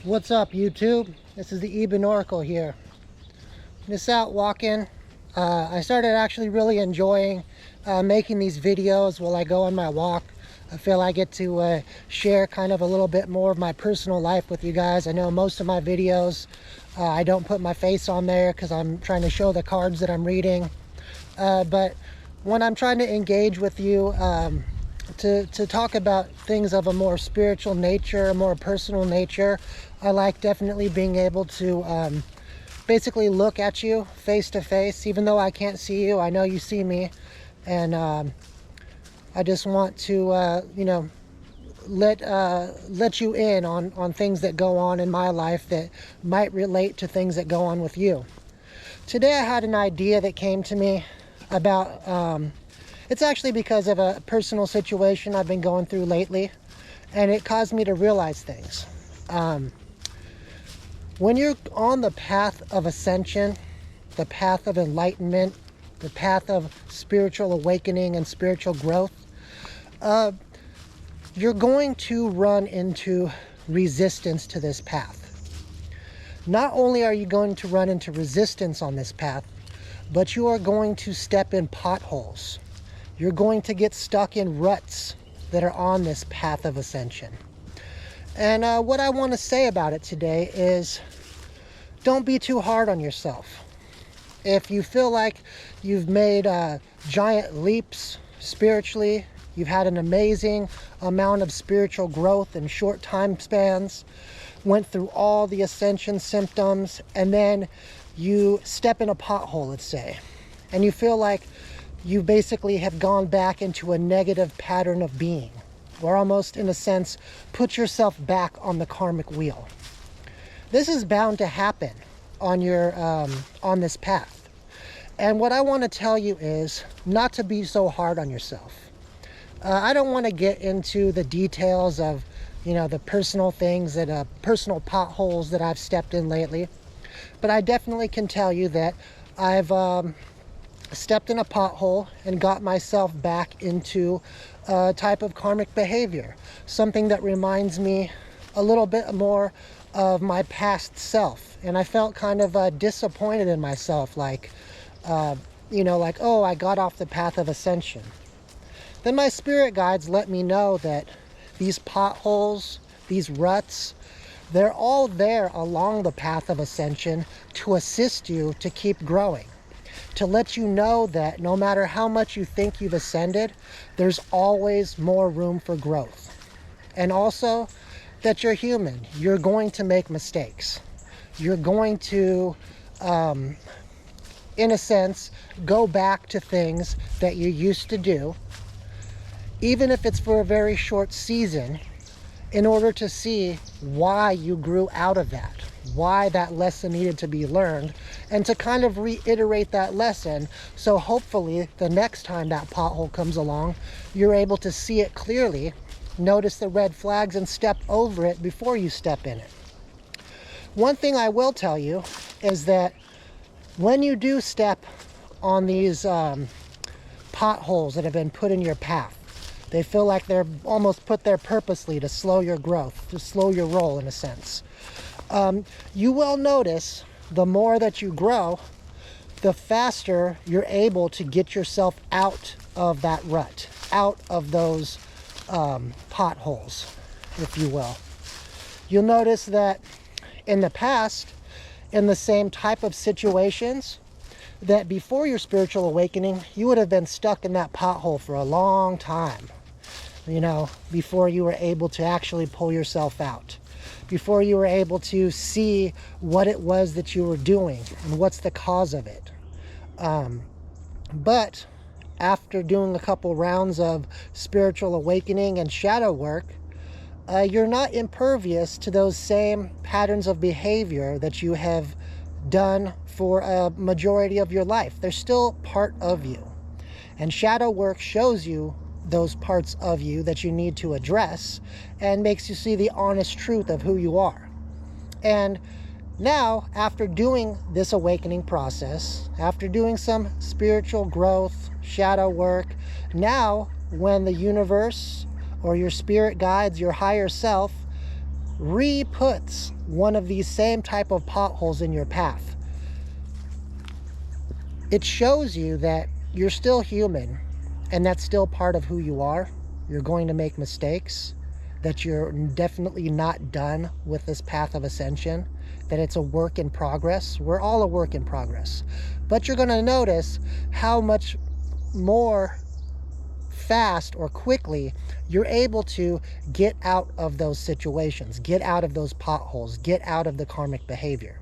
What's up, YouTube? This is the Eben Oracle here. Just out walking. I started actually really enjoying making these videos while I go on my walk. I feel I get to share kind of a little bit more of my personal life with you guys. I know most of my videos, I don't put my face on there because I'm trying to show the cards that I'm reading. But when I'm trying to engage with you, to talk about things of a more spiritual nature, a more personal nature, I like definitely being able to basically look at you face to face. Even though I can't see you, I know you see me, and I just want to let you in on things that go on in my life that might relate to things that go on with you. Today I had an idea that came to me about it's actually because of a personal situation I've been going through lately, and it caused me to realize things. When you're on the path of ascension, the path of enlightenment, the path of spiritual awakening and spiritual growth, you're going to run into resistance to this path. Not only are you going to run into resistance on this path, but you are going to step in potholes. You're going to get stuck in ruts that are on this path of ascension. And what I want to say about it today is, don't be too hard on yourself. If you feel like you've made giant leaps spiritually, you've had an amazing amount of spiritual growth in short time spans, went through all the ascension symptoms, and then you step in a pothole, let's say, and you feel like you basically have gone back into a negative pattern of being, or almost in a sense put yourself back on the karmic wheel. This is bound to happen on your on this path, and what I want to tell you is not to be so hard on yourself. I don't want to get into the details of the personal things that personal potholes that I've stepped in lately, but I definitely can tell you that I've stepped in a pothole and got myself back into a type of karmic behavior, something that reminds me a little bit more of my past self. And I felt kind of disappointed in myself, like oh, I got off the path of ascension. Then my spirit guides let me know that these potholes, these ruts, they're all there along the path of ascension to assist you to keep growing, to let you know that no matter how much you think you've ascended, there's always more room for growth. And also that you're human. You're going to make mistakes. You're going to, in a sense, go back to things that you used to do, even if it's for a very short season, in order to see why you grew out of that, why that lesson needed to be learned, and to kind of reiterate that lesson, so hopefully the next time that pothole comes along, you're able to see it clearly, notice the red flags, and step over it before you step in it. One thing I will tell you is that when you do step on these potholes that have been put in your path, they feel like they're almost put there purposely to slow your growth, to slow your roll in a sense. You will notice the more that you grow, the faster you're able to get yourself out of that rut, out of those potholes, if you will. You'll notice that in the past, in the same type of situations, that before your spiritual awakening, you would have been stuck in that pothole for a long time, before you were able to actually pull yourself out, before you were able to see what it was that you were doing and what's the cause of it. But after doing a couple rounds of spiritual awakening and shadow work, you're not impervious to those same patterns of behavior that you have done for a majority of your life. They're still part of you. And shadow work shows you those parts of you that you need to address and makes you see the honest truth of who you are. And now, after doing this awakening process, after doing some spiritual growth, shadow work, now when the universe or your spirit guides, your higher self, re-puts one of these same type of potholes in your path. It shows you that you're still human, and that's still part of who you are. You're going to make mistakes, that you're definitely not done with this path of ascension, that it's a work in progress. We're all a work in progress. But you're going to notice how much more fast or quickly you're able to get out of those situations, get out of those potholes, get out of the karmic behavior.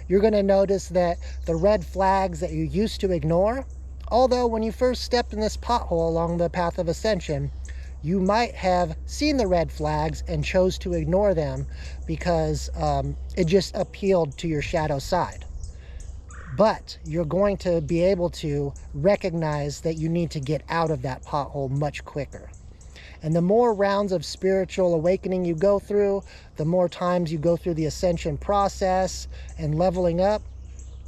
You're going to notice that the red flags that you used to ignore, although when you first stepped in this pothole along the path of ascension, you might have seen the red flags and chose to ignore them because it just appealed to your shadow side. But you're going to be able to recognize that you need to get out of that pothole much quicker. And the more rounds of spiritual awakening you go through, the more times you go through the ascension process and leveling up,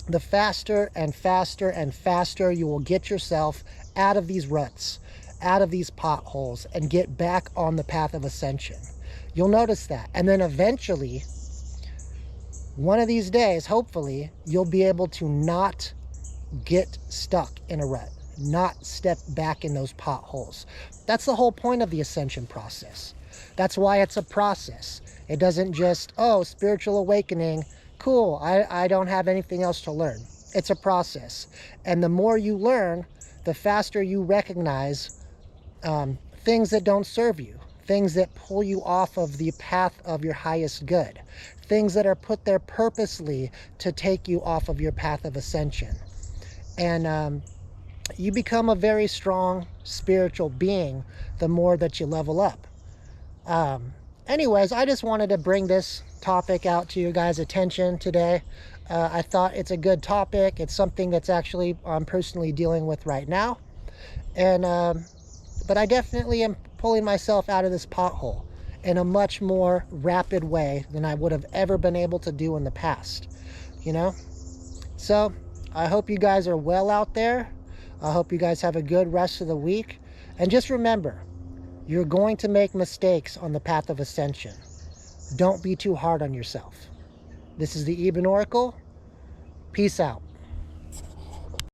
the faster and faster and faster you will get yourself out of these ruts, out of these potholes, and get back on the path of ascension. You'll notice that. And then eventually, one of these days, hopefully, you'll be able to not get stuck in a rut, not step back in those potholes. That's the whole point of the ascension process. That's why it's a process. It doesn't just, oh, spiritual awakening, cool, I don't have anything else to learn. It's a process. And the more you learn, the faster you recognize things that don't serve you, things that pull you off of the path of your highest good, things that are put there purposely to take you off of your path of ascension. And you become a very strong spiritual being the more that you level up. Anyways, I just wanted to bring this topic out to you guys' attention today. I thought it's a good topic. It's something that's actually I'm personally dealing with right now. And but I definitely am pulling myself out of this pothole in a much more rapid way than I would have ever been able to do in the past, you know? So I hope you guys are well out there. I hope you guys have a good rest of the week. And just remember, you're going to make mistakes on the path of ascension. Don't be too hard on yourself. This is the Eben Oracle. Peace out.